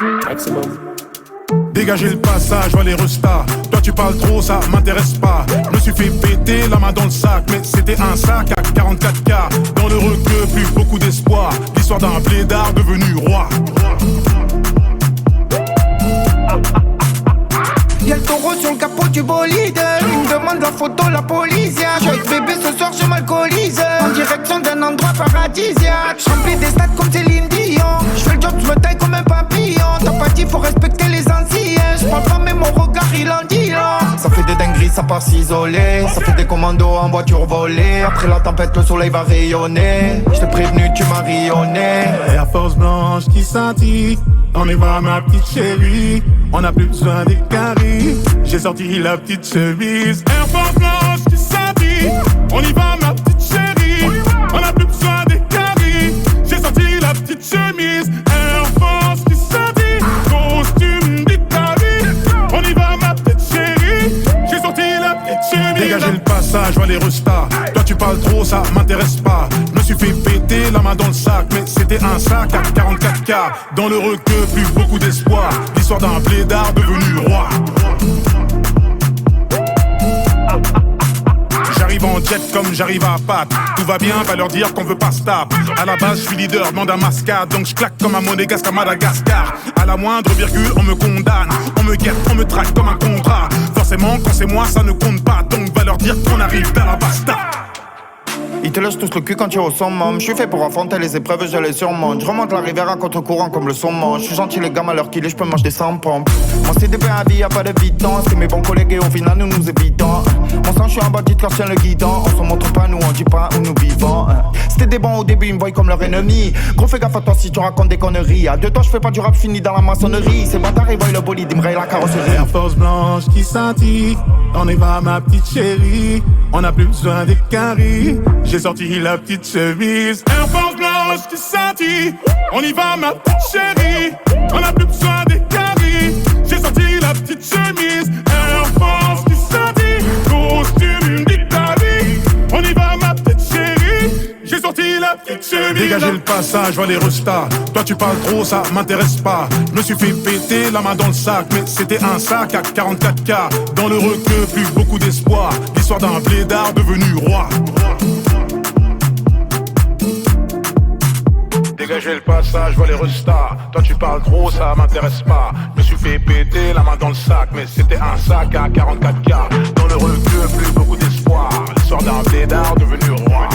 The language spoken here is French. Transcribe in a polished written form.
Maximum. Dégagez le passage, vois les restas. Toi tu parles trop, ça m'intéresse pas. Je me suis fait péter la main dans le sac, mais c'était un sac à 44K. Dans le requeu, plus beaucoup d'espoir. L'histoire d'un blédard devenu roi. Y'a le taureau sur le capot du bolide. Il me demande la photo, la police. Je suis avec bébé ce soir, je m'alcoolise. En direction d'un endroit paradisiaque. J'remplis des stats comme Céline Dion. J'fais le job, j'me taille comme un papillon. T'as pas dit, faut respecter les anciens. J'parle pas mais mon regard il en dit long. Ça fait des dingueries, ça part s'isoler. Ça fait des commandos en voiture volée. Après la tempête, le soleil va rayonner. J't'ai prévenu, tu m'as rayonné. Air Force blanche qui scintille. On y va ma petite chérie. On a plus besoin des caries. J'ai sorti la petite chemise. Air Force blanche qui scintille. On y va ma petite chérie. On a plus besoin des caries. J'ai sorti la petite chemise. Air Force qui scintille. Costume d'Italie. On y va ma petite chérie. J'ai sorti la petite chemise. Dégagez le passage, vois les restas. Toi tu parles trop, ça m'intéresse pas. Je me suis fait péter la main dans le sac, mais c'était un sac à 44K. Dans le requeu, plus beaucoup d'espoir. L'histoire d'un blédard devenu roi. J'arrive en jet comme j'arrive à Pâques. Tout va bien, va leur dire qu'on veut pas se taper. À la base, je suis leader, demande à mascade. Donc je claque comme un monégasque à Madagascar. À la moindre virgule, on me condamne. On me guette, on me traque comme un contrat. Forcément, quand c'est moi, ça ne compte pas. Donc va leur dire qu'on arrive vers la basta. Ils te lâchent tous le cul quand tu es au summum. Je suis fait pour affronter les épreuves, je les surmonte. Je remonte la rivière à contre-courant comme le saumon. Je suis gentil les gars, à l'heure qu'il est, je peux manger sans pompe. Mon CDP à vie, y'a pas de vitance. C'est mes bons collègues et au final nous nous évitons. Mon sang, je suis un bandit car je tiens le guidon. On se montre pas, nous on dit pas où nous vivons. C'était des bons au début, ils me voient comme leur ennemi. Gros fais gaffe à toi si tu racontes des conneries. À deux toi je fais pas du rap, fini dans la maçonnerie. Ces bâtards ils voient le bolide, ils me rayent la carrosserie. Air Force blanche qui scintille. On y va ma petite chérie. On a plus besoin des caries. J'ai sorti la petite chemise. Air Force blanche qui scintille. On y va ma petite chérie. On a plus besoin des caries. J'ai sorti la petite chemise. Air Force qui scintille. Costume d'Italie. On y va ma petite chérie. J'ai sorti la petite chemise. Dégagez le passage, vois les restas. Toi tu parles trop, ça m'intéresse pas. Je me suis fait péter la main dans le sac, mais c'était un sac à 44K. Dans le requeu, plus beaucoup d'espoir. L'histoire d'un blédard devenu roi. Dégagez le passage, vois les restas. Toi tu parles trop, ça m'intéresse pas. Je me suis fait péter la main dans le sac, mais c'était un sac à 44K. Dans le requeu, plus beaucoup d'espoir. L'histoire d'un blédard devenu roi.